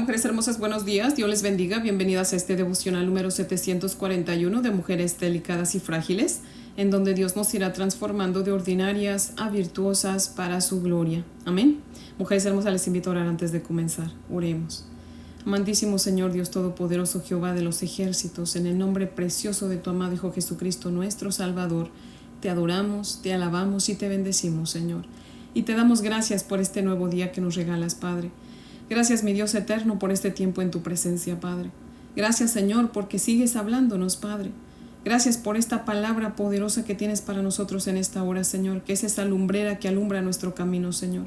mujeres hermosas, buenos días. Dios les bendiga. Bienvenidas a este devocional número 741 de mujeres delicadas y frágiles, en donde Dios nos irá transformando de ordinarias a virtuosas para su gloria. Amén. Mujeres hermosas, les invito a orar antes de comenzar. Oremos. Amantísimo Señor Dios Todopoderoso, Jehová de los ejércitos, en el nombre precioso de tu amado Hijo Jesucristo, nuestro Salvador, te adoramos, te alabamos y te bendecimos, Señor. Y te damos gracias por este nuevo día que nos regalas, Padre. Gracias, mi Dios eterno, por este tiempo en tu presencia, Padre. Gracias, Señor, porque sigues hablándonos, Padre. Gracias por esta palabra poderosa que tienes para nosotros en esta hora, Señor, que es esa lumbrera que alumbra nuestro camino, Señor.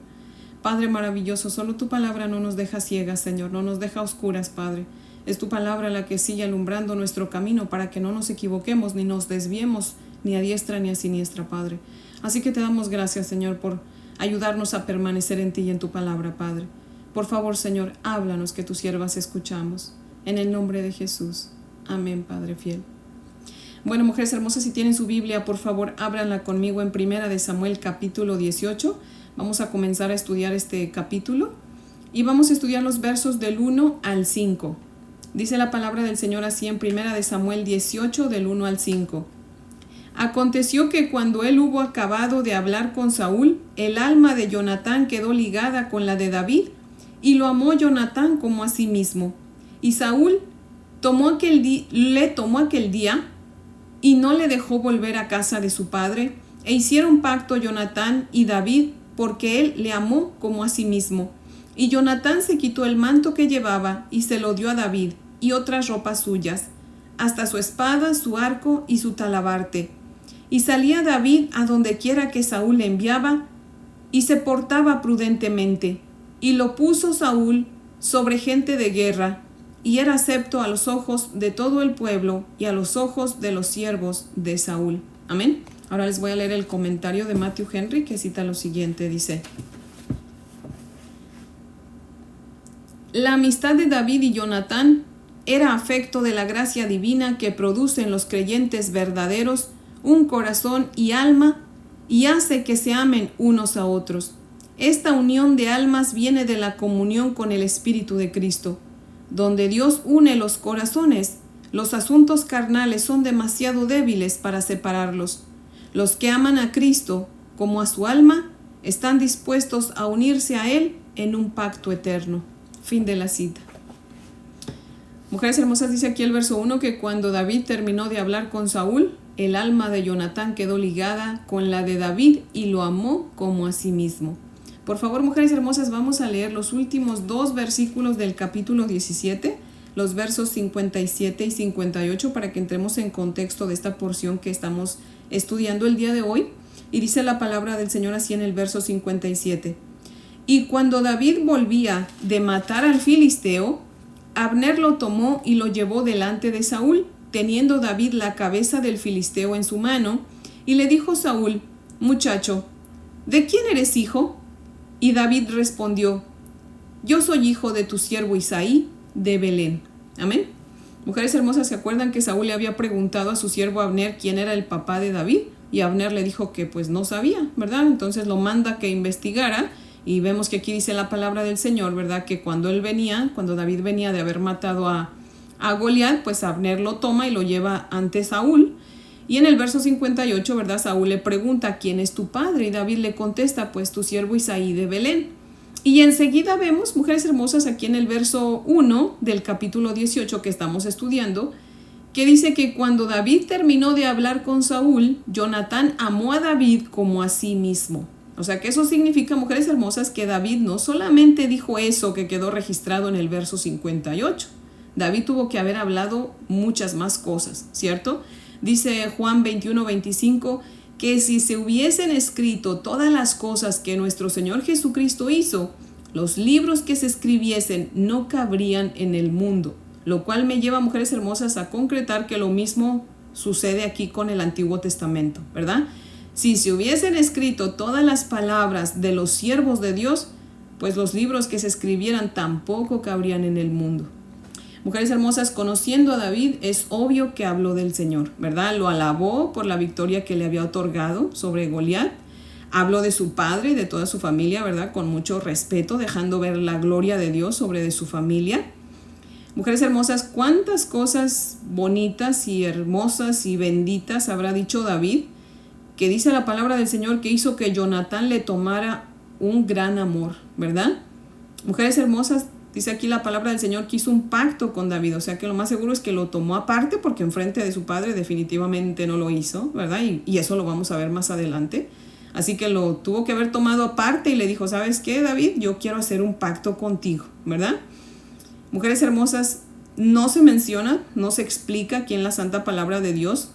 Padre maravilloso, solo tu palabra no nos deja ciegas, Señor, no nos deja oscuras, Padre. Es tu palabra la que sigue alumbrando nuestro camino para que no nos equivoquemos ni nos desviemos ni a diestra ni a siniestra, Padre. Así que te damos gracias, Señor, por ayudarnos a permanecer en ti y en tu palabra, Padre. Por favor, Señor, háblanos, que tus siervas escuchamos. En el nombre de Jesús. Amén, Padre fiel. Bueno, mujeres hermosas, si tienen su Biblia, por favor, ábranla conmigo en 1 Samuel capítulo 18. Vamos a comenzar a estudiar este capítulo y vamos a estudiar los versos del 1 al 5. Dice la palabra del Señor así en 1 Samuel 18, del 1 al 5. Aconteció que cuando él hubo acabado de hablar con Saúl, el alma de Jonatán quedó ligada con la de David, y lo amó Jonatán como a sí mismo. Y Saúl le tomó aquel día y no le dejó volver a casa de su padre, e hicieron pacto Jonatán y David, porque él le amó como a sí mismo. Y Jonatán se quitó el manto que llevaba y se lo dio a David, y otras ropas suyas, hasta su espada, su arco y su talabarte. Y salía David a donde quiera que Saúl le enviaba, y se portaba prudentemente. Y lo puso Saúl sobre gente de guerra, y era acepto a los ojos de todo el pueblo y a los ojos de los siervos de Saúl. Amén. Ahora les voy a leer el comentario de Matthew Henry, que cita lo siguiente, dice: la amistad de David y Jonatán era afecto de la gracia divina que produce en los creyentes verdaderos un corazón y alma, y hace que se amen unos a otros. Esta unión de almas viene de la comunión con el Espíritu de Cristo. Donde Dios une los corazones, los asuntos carnales son demasiado débiles para separarlos. Los que aman a Cristo como a su alma están dispuestos a unirse a Él en un pacto eterno. Fin de la cita. Mujeres hermosas, dice aquí el verso 1 que cuando David terminó de hablar con Saúl, el alma de Jonatán quedó ligada con la de David y lo amó como a sí mismo. Por favor, mujeres hermosas, vamos a leer los últimos 2 versículos del capítulo 17, los versos 57 y 58, para que entremos en contexto de esta porción que estamos estudiando el día de hoy. Y dice la palabra del Señor así en el verso 57. Y cuando David volvía de matar al filisteo, Abner lo tomó y lo llevó delante de Saúl, teniendo David la cabeza del filisteo en su mano, y le dijo Saúl: muchacho, ¿de quién eres hijo? Y David respondió: yo soy hijo de tu siervo Isaí de Belén. Amén. Mujeres hermosas, ¿se acuerdan que Saúl le había preguntado a su siervo Abner quién era el papá de David? Y Abner le dijo que pues no sabía, ¿verdad? Entonces lo manda que investigara, y vemos que aquí dice la palabra del Señor, ¿verdad? Que cuando David venía de haber matado a Goliat, pues Abner lo toma y lo lleva ante Saúl. Y en el verso 58, ¿verdad? Saúl le pregunta: ¿quién es tu padre? Y David le contesta: pues tu siervo Isaí de Belén. Y enseguida vemos, mujeres hermosas, aquí en el verso 1 del capítulo 18 que estamos estudiando, que dice que cuando David terminó de hablar con Saúl, Jonatán amó a David como a sí mismo. O sea que eso significa, mujeres hermosas, que David no solamente dijo eso que quedó registrado en el verso 58. David tuvo que haber hablado muchas más cosas, ¿cierto? Dice Juan 21:25 que si se hubiesen escrito todas las cosas que nuestro Señor Jesucristo hizo, los libros que se escribiesen no cabrían en el mundo. Lo cual me lleva, mujeres hermosas, a concretar que lo mismo sucede aquí con el Antiguo Testamento, ¿verdad? Si se hubiesen escrito todas las palabras de los siervos de Dios, pues los libros que se escribieran tampoco cabrían en el mundo. Mujeres hermosas, conociendo a David, es obvio que habló del Señor, ¿verdad? Lo alabó por la victoria que le había otorgado sobre Goliat. Habló de su padre y de toda su familia, ¿verdad? Con mucho respeto, dejando ver la gloria de Dios sobre de su familia. Mujeres hermosas, cuántas cosas bonitas y hermosas y benditas habrá dicho David, que dice la palabra del Señor que hizo que Jonatán le tomara un gran amor, ¿verdad? Mujeres hermosas, dice aquí la palabra del Señor que hizo un pacto con David, o sea que lo más seguro es que lo tomó aparte porque enfrente de su padre definitivamente no lo hizo, ¿verdad? Y eso lo vamos a ver más adelante. Así que lo tuvo que haber tomado aparte y le dijo, ¿sabes qué, David? Yo quiero hacer un pacto contigo, ¿verdad? Mujeres hermosas, no se menciona, no se explica aquí en la santa palabra de Dios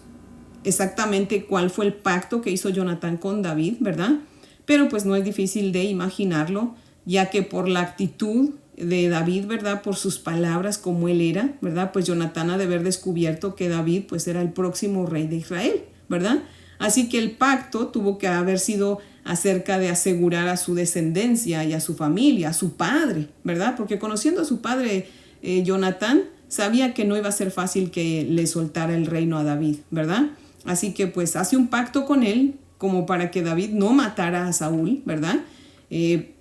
exactamente cuál fue el pacto que hizo Jonatán con David, ¿verdad? Pero pues no es difícil de imaginarlo, ya que por la actitud de David, ¿verdad? Por sus palabras como él era, ¿verdad? Pues Jonatán ha de haber descubierto que David pues era el próximo rey de Israel, ¿verdad? Así que el pacto tuvo que haber sido acerca de asegurar a su descendencia y a su familia, a su padre, ¿verdad? Porque conociendo a su padre, Jonatán sabía que no iba a ser fácil que le soltara el reino a David, ¿verdad? Así que pues hace un pacto con él como para que David no matara a Saúl, ¿verdad?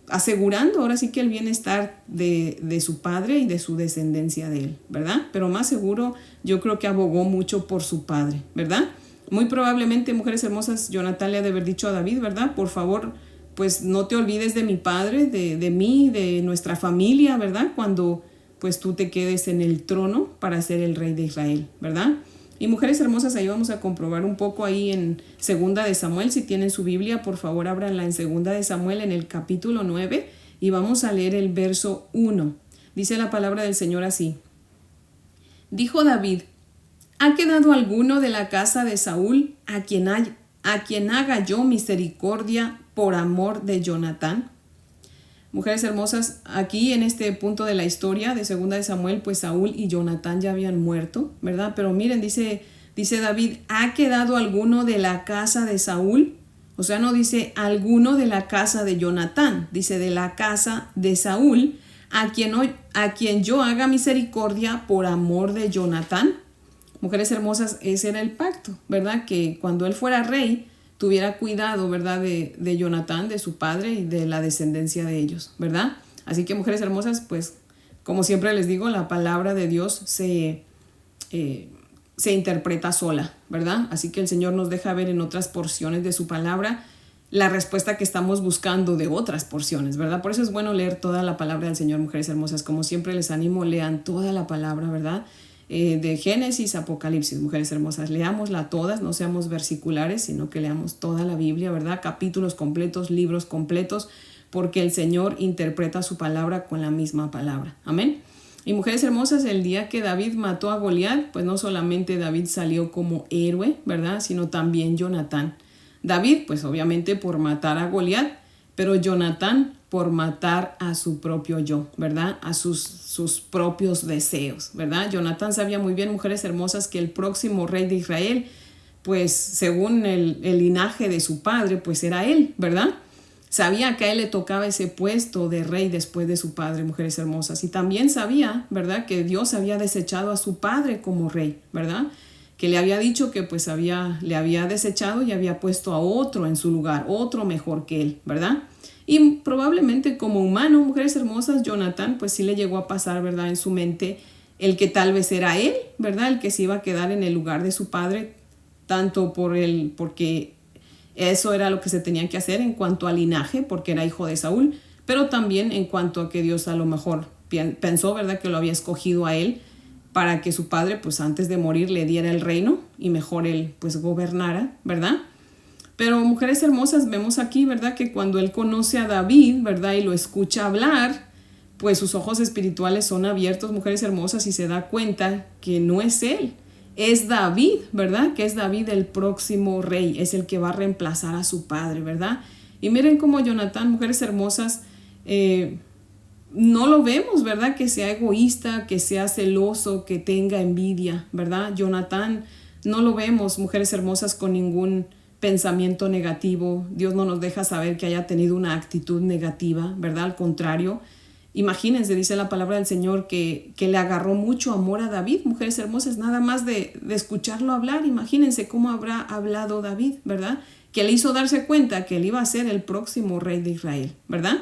Asegurando ahora sí que el bienestar de su padre y de su descendencia de él, ¿verdad? Pero más seguro yo creo que abogó mucho por su padre, ¿verdad? Muy probablemente, mujeres hermosas, Jonatán le ha de haber dicho a David, ¿verdad? Por favor, pues no te olvides de mi padre, de mí, de nuestra familia, ¿verdad? Cuando pues tú te quedes en el trono para ser el rey de Israel, ¿verdad? Y mujeres hermosas, ahí vamos a comprobar un poco ahí en 2 de Samuel. Si tienen su Biblia, por favor, ábranla en 2 de Samuel en el capítulo 9 y vamos a leer el verso 1. Dice la palabra del Señor así. Dijo David, ¿ha quedado alguno de la casa de Saúl a quien haga yo misericordia por amor de Jonatán? Mujeres hermosas, aquí en este punto de la historia de 2 de Samuel, pues Saúl y Jonatán ya habían muerto, ¿verdad? Pero miren, dice David, ¿ha quedado alguno de la casa de Saúl? O sea, no dice alguno de la casa de Jonatán, dice de la casa de Saúl, a quien yo haga misericordia por amor de Jonatán. Mujeres hermosas, ese era el pacto, ¿verdad? Que cuando él fuera rey, tuviera cuidado, ¿verdad? De Jonatán, de su padre y de la descendencia de ellos, ¿verdad? Así que, mujeres hermosas, pues, como siempre les digo, la palabra de Dios se interpreta sola, ¿verdad? Así que el Señor nos deja ver en otras porciones de su palabra la respuesta que estamos buscando de otras porciones, ¿verdad? Por eso es bueno leer toda la palabra del Señor, mujeres hermosas. Como siempre les animo, lean toda la palabra, ¿verdad? De Génesis, Apocalipsis, mujeres hermosas, leámosla todas, no seamos versiculares, sino que leamos toda la Biblia, ¿verdad? Capítulos completos, libros completos, porque el Señor interpreta su palabra con la misma palabra. Amén. Y mujeres hermosas, el día que David mató a Goliat, pues no solamente David salió como héroe, ¿verdad? Sino también Jonatán. David, pues obviamente por matar a Goliat, pero Jonatán por matar a su propio yo, ¿verdad? A sus propios deseos, ¿verdad? Jonatán sabía muy bien, mujeres hermosas, que el próximo rey de Israel, pues según el linaje de su padre, pues era él, ¿verdad? Sabía que a él le tocaba ese puesto de rey después de su padre, mujeres hermosas. Y también sabía, ¿verdad?, que Dios había desechado a su padre como rey, ¿verdad? Que le había dicho que pues le había desechado y había puesto a otro en su lugar, otro mejor que él, ¿verdad? Y probablemente como humano, mujeres hermosas, Jonatán pues sí le llegó a pasar, ¿verdad?, en su mente el que tal vez era él, ¿verdad?, el que se iba a quedar en el lugar de su padre, tanto porque eso era lo que se tenía que hacer en cuanto al linaje, porque era hijo de Saúl, pero también en cuanto a que Dios a lo mejor pensó, ¿verdad?, que lo había escogido a él para que su padre pues antes de morir le diera el reino y mejor él pues gobernara, ¿verdad? Pero mujeres hermosas, vemos aquí, ¿verdad?, que cuando él conoce a David, ¿verdad?, y lo escucha hablar, pues sus ojos espirituales son abiertos, mujeres hermosas, y se da cuenta que no es él, es David, ¿verdad?, que es David el próximo rey, es el que va a reemplazar a su padre, ¿verdad? Y miren cómo Jonatán, mujeres hermosas, no lo vemos, ¿verdad?, que sea egoísta, que sea celoso, que tenga envidia, ¿verdad? Jonatán no lo vemos, mujeres hermosas, con ningún pensamiento negativo. Dios no nos deja saber que haya tenido una actitud negativa, ¿verdad? Al contrario, imagínense, dice la palabra del Señor, que le agarró mucho amor a David, mujeres hermosas, nada más de escucharlo hablar. Imagínense cómo habrá hablado David, ¿verdad? que le hizo darse cuenta que él iba a ser el próximo rey de Israel, ¿verdad?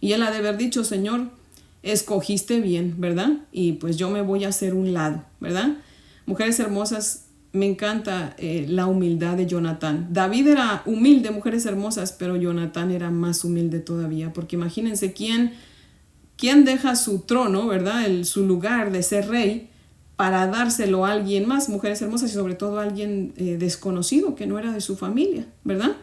Y él ha de haber dicho, Señor, escogiste bien, ¿verdad? Y pues yo me voy a hacer un lado, ¿verdad? Mujeres hermosas, me encanta la humildad de Jonatán. David era humilde, mujeres hermosas, pero Jonatán era más humilde todavía, porque imagínense quién deja su trono, ¿verdad? Su lugar de ser rey para dárselo a alguien más, mujeres hermosas, y sobre todo a alguien desconocido que no era de su familia, ¿verdad?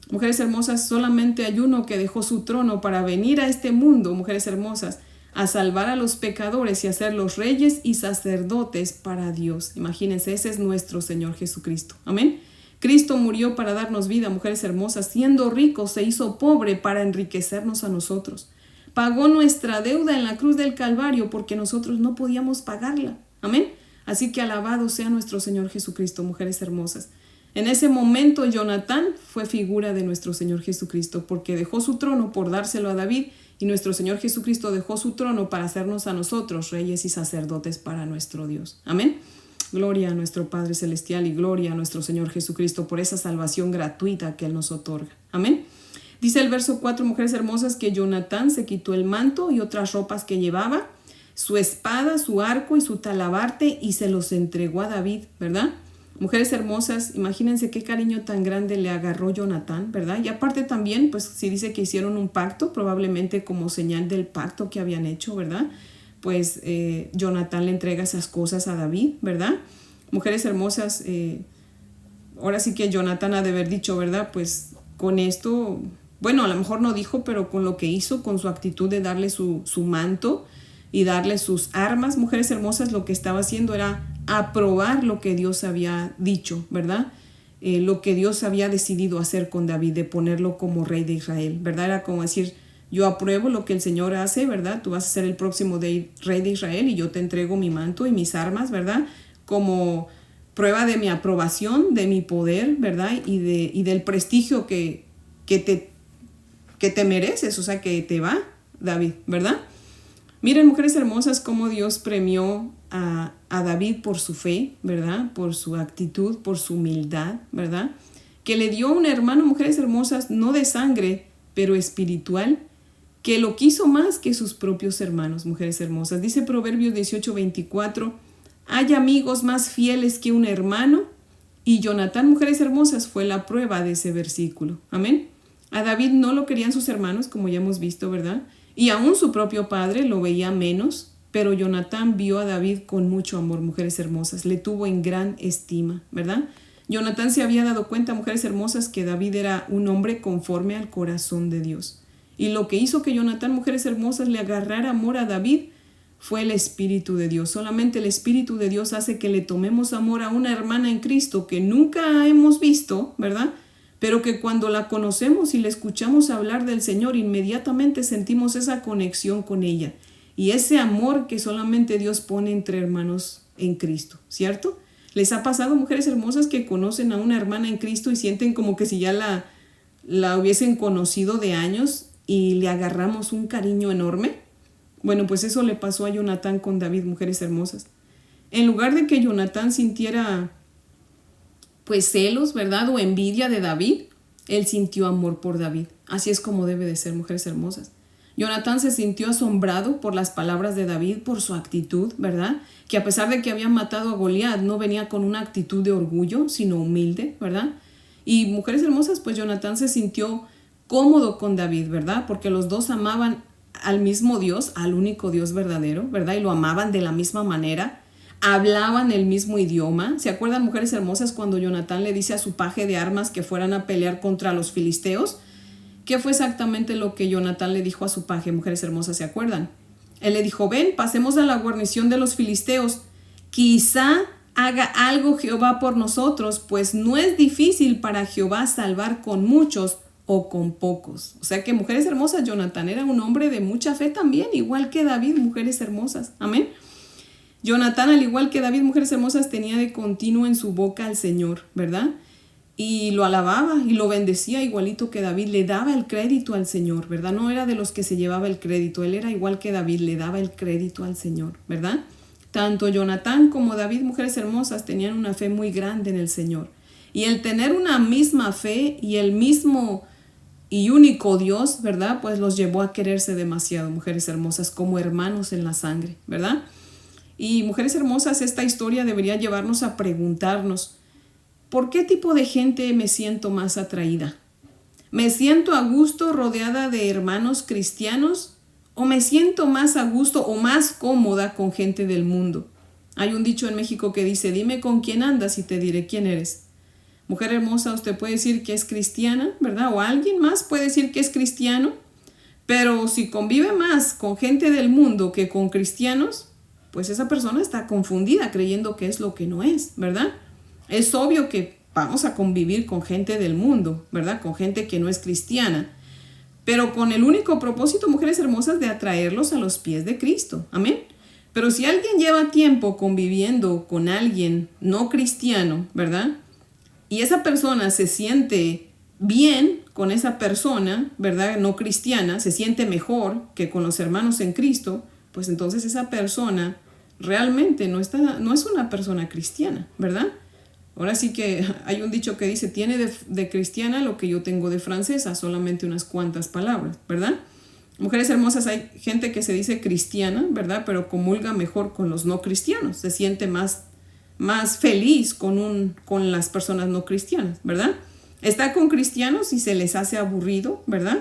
Mujeres hermosas, solamente hay uno que dejó su trono para venir a este mundo, mujeres hermosas, a salvar a los pecadores y a ser los reyes y sacerdotes para Dios. Imagínense, ese es nuestro Señor Jesucristo. Amén. Cristo murió para darnos vida, mujeres hermosas. Siendo rico, se hizo pobre para enriquecernos a nosotros. Pagó nuestra deuda en la cruz del Calvario porque nosotros no podíamos pagarla. Amén. Así que alabado sea nuestro Señor Jesucristo, mujeres hermosas. En ese momento Jonatán fue figura de nuestro Señor Jesucristo porque dejó su trono por dárselo a David y nuestro Señor Jesucristo dejó su trono para hacernos a nosotros reyes y sacerdotes para nuestro Dios. Amén. Gloria a nuestro Padre Celestial y gloria a nuestro Señor Jesucristo por esa salvación gratuita que Él nos otorga. Amén. Dice el verso 4, mujeres hermosas, que Jonatán se quitó el manto y otras ropas que llevaba, su espada, su arco y su talabarte y se los entregó a David, ¿verdad? Mujeres hermosas, imagínense qué cariño tan grande le agarró Jonatán, ¿verdad? Y aparte también, pues si dice que hicieron un pacto, probablemente como señal del pacto que habían hecho, ¿verdad? Pues Jonatán le entrega esas cosas a David, ¿verdad? Mujeres hermosas, ahora sí que Jonatán ha de haber dicho, ¿verdad? Pues con esto, bueno, a lo mejor no dijo, pero con lo que hizo, con su actitud de darle su manto y darle sus armas, mujeres hermosas, lo que estaba haciendo era aprobar lo que Dios había dicho, ¿verdad? Lo que Dios había decidido hacer con David, de ponerlo como rey de Israel, ¿verdad? Era como decir, yo apruebo lo que el Señor hace, ¿verdad? Tú vas a ser el próximo rey de Israel y yo te entrego mi manto y mis armas, ¿verdad? Como prueba de mi aprobación, de mi poder, ¿verdad? Y del prestigio que te mereces, o sea, que te va, David, ¿verdad? Miren, mujeres hermosas, cómo Dios premió a David por su fe, ¿verdad? Por su actitud, por su humildad, ¿verdad? Que le dio un hermano, mujeres hermosas, no de sangre, pero espiritual, que lo quiso más que sus propios hermanos, mujeres hermosas. Dice Proverbios 18:24, hay amigos más fieles que un hermano, y Jonatán, mujeres hermosas, fue la prueba de ese versículo. Amén. A David no lo querían sus hermanos, como ya hemos visto, ¿verdad? Y aún su propio padre lo veía menos, pero Jonatán vio a David con mucho amor, mujeres hermosas, le tuvo en gran estima, ¿verdad? Jonatán se había dado cuenta, mujeres hermosas, que David era un hombre conforme al corazón de Dios. Y lo que hizo que Jonatán, mujeres hermosas, le agarrara amor a David fue el Espíritu de Dios. Solamente el Espíritu de Dios hace que le tomemos amor a una hermana en Cristo que nunca hemos visto, ¿verdad? Pero que cuando la conocemos y le escuchamos hablar del Señor, inmediatamente sentimos esa conexión con ella y ese amor que solamente Dios pone entre hermanos en Cristo, ¿cierto? ¿Les ha pasado, mujeres hermosas, que conocen a una hermana en Cristo y sienten como que si ya la hubiesen conocido de años y le agarramos un cariño enorme? Bueno, pues eso le pasó a Jonatán con David, mujeres hermosas. En lugar de que Jonatán sintiera pues celos, ¿verdad? O envidia de David, él sintió amor por David. Así es como debe de ser, mujeres hermosas. Jonatán se sintió asombrado por las palabras de David, por su actitud, ¿verdad? Que a pesar de que había matado a Goliat, no venía con una actitud de orgullo, sino humilde, ¿verdad? Y mujeres hermosas, pues Jonatán se sintió cómodo con David, ¿verdad? Porque los dos amaban al mismo Dios, al único Dios verdadero, ¿verdad? Y lo amaban de la misma manera. Hablaban el mismo idioma. ¿Se acuerdan, mujeres hermosas, cuando Jonatán le dice a su paje de armas que fueran a pelear contra los filisteos? ¿Qué fue exactamente lo que Jonatán le dijo a su paje, mujeres hermosas? ¿Se acuerdan? Él le dijo, ven, pasemos a la guarnición de los filisteos. Quizá haga algo Jehová por nosotros, pues no es difícil para Jehová salvar con muchos o con pocos. O sea que, mujeres hermosas, Jonatán era un hombre de mucha fe también, igual que David, mujeres hermosas. Amén. Jonatán, al igual que David, mujeres hermosas, tenía de continuo en su boca al Señor, ¿verdad? Y lo alababa y lo bendecía igualito que David, le daba el crédito al Señor, ¿verdad? No era de los que se llevaba el crédito, él era igual que David, le daba el crédito al Señor, ¿verdad? Tanto Jonatán como David, mujeres hermosas, tenían una fe muy grande en el Señor. Y el tener una misma fe y el mismo y único Dios, ¿verdad? Pues los llevó a quererse demasiado, mujeres hermosas, como hermanos en la sangre, ¿verdad? Y mujeres hermosas, esta historia debería llevarnos a preguntarnos, ¿por qué tipo de gente me siento más atraída? ¿Me siento a gusto rodeada de hermanos cristianos? ¿O me siento más a gusto o más cómoda con gente del mundo? Hay un dicho en México que dice, dime con quién andas y te diré quién eres. Mujer hermosa, usted puede decir que es cristiana, ¿verdad? O alguien más puede decir que es cristiano, pero si convive más con gente del mundo que con cristianos, pues esa persona está confundida creyendo que es lo que no es, ¿verdad? Es obvio que vamos a convivir con gente del mundo, ¿verdad? Con gente que no es cristiana, pero con el único propósito, mujeres hermosas, de atraerlos a los pies de Cristo. Amén. Pero si alguien lleva tiempo conviviendo con alguien no cristiano, ¿verdad? Y esa persona se siente bien con esa persona, ¿verdad? No cristiana, se siente mejor que con los hermanos en Cristo, pues entonces esa persona realmente no es una persona cristiana, ¿verdad? Ahora sí que hay un dicho que dice, tiene de cristiana lo que yo tengo de francesa, solamente unas cuantas palabras, ¿verdad? Mujeres hermosas, hay gente que se dice cristiana, ¿verdad? Pero comulga mejor con los no cristianos, se siente más feliz con las personas no cristianas, ¿verdad? Está con cristianos y se les hace aburrido, ¿verdad?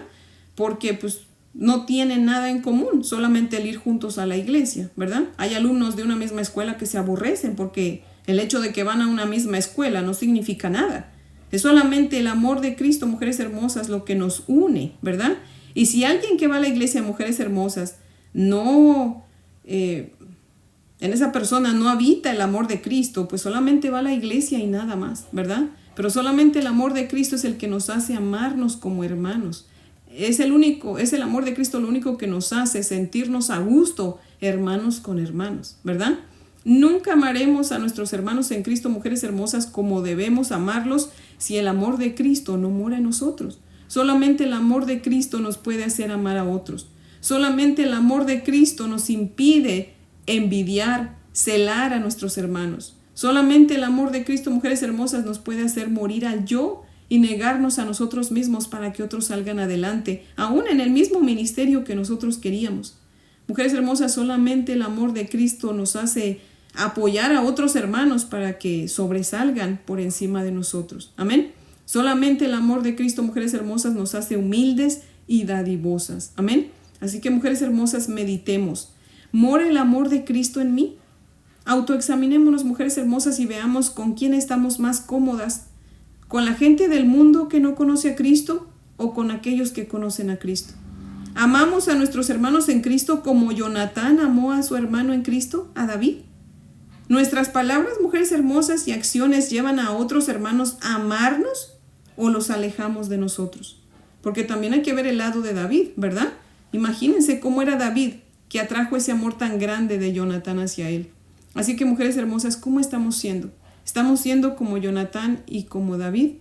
Porque pues no tienen nada en común, solamente el ir juntos a la iglesia, ¿verdad? Hay alumnos de una misma escuela que se aborrecen porque el hecho de que van a una misma escuela no significa nada. Es solamente el amor de Cristo, mujeres hermosas, lo que nos une, ¿verdad? Y si alguien que va a la iglesia, mujeres hermosas, en esa persona no habita el amor de Cristo, pues solamente va a la iglesia y nada más, ¿verdad? Pero solamente el amor de Cristo es el que nos hace amarnos como hermanos. Es el amor de Cristo lo único que nos hace sentirnos a gusto, hermanos con hermanos, ¿verdad? Nunca amaremos a nuestros hermanos en Cristo, mujeres hermosas, como debemos amarlos si el amor de Cristo no mora en nosotros. Solamente el amor de Cristo nos puede hacer amar a otros. Solamente el amor de Cristo nos impide envidiar, celar a nuestros hermanos. Solamente el amor de Cristo, mujeres hermosas, nos puede hacer morir al yo y negarnos a nosotros mismos para que otros salgan adelante, aún en el mismo ministerio que nosotros queríamos. Mujeres hermosas, solamente el amor de Cristo nos hace apoyar a otros hermanos para que sobresalgan por encima de nosotros. Amén. Solamente el amor de Cristo, mujeres hermosas, nos hace humildes y dadivosas. Amén. Así que, mujeres hermosas, meditemos. ¿Mora el amor de Cristo en mí? Autoexaminémonos, mujeres hermosas, y veamos con quién estamos más cómodas. ¿Con la gente del mundo que no conoce a Cristo o con aquellos que conocen a Cristo? ¿Amamos a nuestros hermanos en Cristo como Jonatán amó a su hermano en Cristo, a David? ¿Nuestras palabras, mujeres hermosas, y acciones llevan a otros hermanos a amarnos o los alejamos de nosotros? Porque también hay que ver el lado de David, ¿verdad? Imagínense cómo era David, que atrajo ese amor tan grande de Jonatán hacia él. Así que, mujeres hermosas, ¿cómo estamos siendo? ¿Estamos siendo como Jonatán y como David?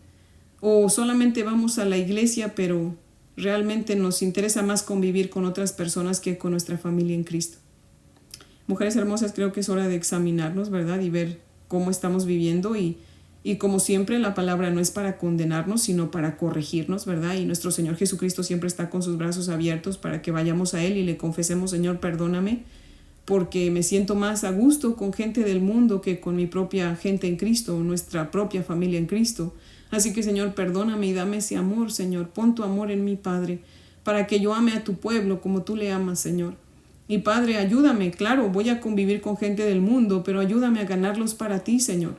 ¿O solamente vamos a la iglesia, pero realmente nos interesa más convivir con otras personas que con nuestra familia en Cristo? Mujeres hermosas, creo que es hora de examinarnos, ¿verdad? Y ver cómo estamos viviendo y como siempre, la palabra no es para condenarnos, sino para corregirnos, ¿verdad? Y nuestro Señor Jesucristo siempre está con sus brazos abiertos para que vayamos a Él y le confesemos, Señor, perdóname, porque me siento más a gusto con gente del mundo que con mi propia gente en Cristo, nuestra propia familia en Cristo. Así que, Señor, perdóname y dame ese amor, Señor. Pon tu amor en mí, Padre, para que yo ame a tu pueblo como tú le amas, Señor. Y, Padre, ayúdame, claro, voy a convivir con gente del mundo, pero ayúdame a ganarlos para ti, Señor.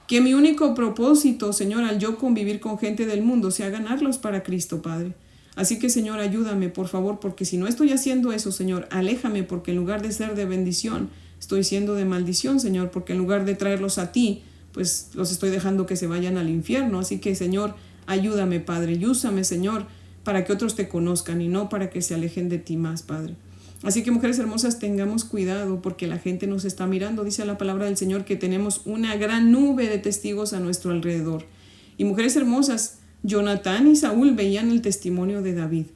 Que mi único propósito, Señor, al yo convivir con gente del mundo sea ganarlos para Cristo, Padre. Así que, Señor, ayúdame, por favor, porque si no estoy haciendo eso, Señor, aléjame, porque en lugar de ser de bendición, estoy siendo de maldición, Señor, porque en lugar de traerlos a ti, pues los estoy dejando que se vayan al infierno. Así que, Señor, ayúdame, Padre, y úsame, Señor, para que otros te conozcan y no para que se alejen de ti más, Padre. Así que, mujeres hermosas, tengamos cuidado porque la gente nos está mirando. Dice la palabra del Señor que tenemos una gran nube de testigos a nuestro alrededor. Y, mujeres hermosas, Jonatán y Saúl veían el testimonio de David.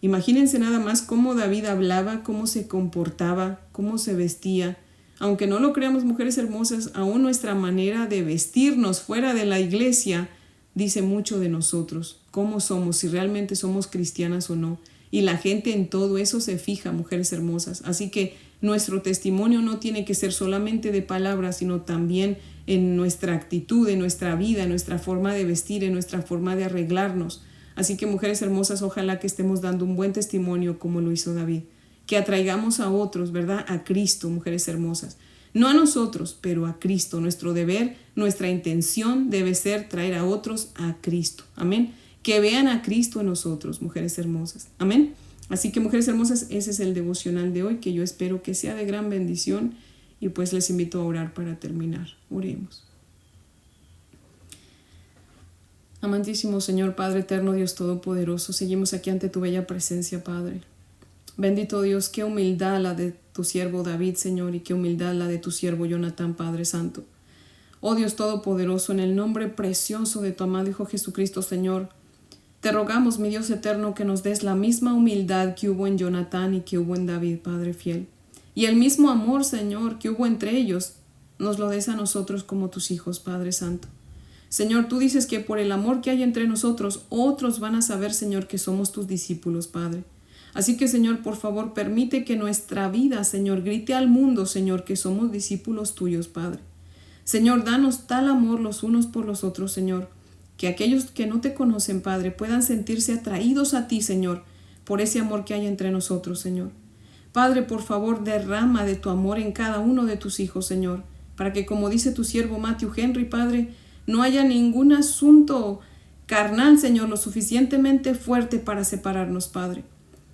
Imagínense nada más cómo David hablaba, cómo se comportaba, cómo se vestía. Aunque no lo creamos, mujeres hermosas, aún nuestra manera de vestirnos fuera de la iglesia dice mucho de nosotros, cómo somos, si realmente somos cristianas o no. Y la gente en todo eso se fija, mujeres hermosas. Así que nuestro testimonio no tiene que ser solamente de palabras, sino también en nuestra actitud, en nuestra vida, en nuestra forma de vestir, en nuestra forma de arreglarnos. Así que, mujeres hermosas, ojalá que estemos dando un buen testimonio como lo hizo David. Que atraigamos a otros, ¿verdad? A Cristo, mujeres hermosas. No a nosotros, pero a Cristo. Nuestro deber, nuestra intención debe ser traer a otros a Cristo. Amén. Que vean a Cristo en nosotros, mujeres hermosas. Amén. Así que, mujeres hermosas, ese es el devocional de hoy, que yo espero que sea de gran bendición. Y pues les invito a orar para terminar. Oremos. Amantísimo Señor, Padre eterno, Dios todopoderoso, seguimos aquí ante tu bella presencia, Padre. Bendito Dios, qué humildad la de tu siervo David, Señor, y qué humildad la de tu siervo Jonatán, Padre Santo. Oh Dios todopoderoso, en el nombre precioso de tu amado Hijo Jesucristo, Señor, te rogamos, mi Dios eterno, que nos des la misma humildad que hubo en Jonatán y que hubo en David, Padre fiel. Y el mismo amor, Señor, que hubo entre ellos, nos lo des a nosotros como tus hijos, Padre Santo. Señor, tú dices que por el amor que hay entre nosotros, otros van a saber, Señor, que somos tus discípulos, Padre. Así que, Señor, por favor, permite que nuestra vida, Señor, grite al mundo, Señor, que somos discípulos tuyos, Padre. Señor, danos tal amor los unos por los otros, Señor, que aquellos que no te conocen, Padre, puedan sentirse atraídos a ti, Señor, por ese amor que hay entre nosotros, Señor. Padre, por favor, derrama de tu amor en cada uno de tus hijos, Señor, para que, como dice tu siervo Matthew Henry, Padre, no haya ningún asunto carnal, Señor, lo suficientemente fuerte para separarnos, Padre.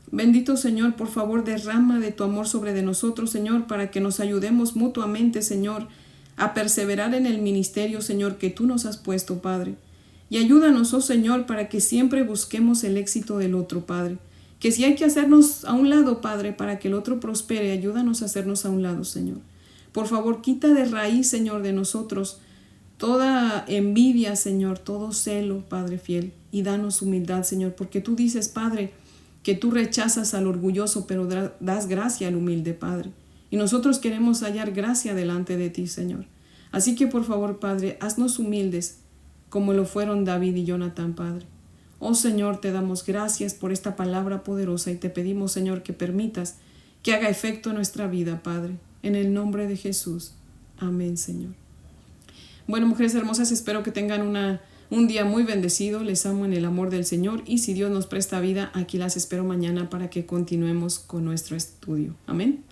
Bendito Señor, por favor, derrama de tu amor sobre de nosotros, Señor, para que nos ayudemos mutuamente, Señor, a perseverar en el ministerio, Señor, que tú nos has puesto, Padre. Y ayúdanos, oh Señor, para que siempre busquemos el éxito del otro, Padre. Que si hay que hacernos a un lado, Padre, para que el otro prospere, ayúdanos a hacernos a un lado, Señor. Por favor, quita de raíz, Señor, de nosotros toda envidia, Señor, todo celo, Padre fiel, y danos humildad, Señor, porque tú dices, Padre, que tú rechazas al orgulloso, pero das gracia al humilde, Padre. Y nosotros queremos hallar gracia delante de ti, Señor. Así que, por favor, Padre, haznos humildes, como lo fueron David y Jonatán, Padre. Oh Señor, te damos gracias por esta palabra poderosa y te pedimos, Señor, que permitas que haga efecto en nuestra vida, Padre. En el nombre de Jesús. Amén, Señor. Bueno, mujeres hermosas, espero que tengan un día muy bendecido. Les amo en el amor del Señor y si Dios nos presta vida, aquí las espero mañana para que continuemos con nuestro estudio. Amén.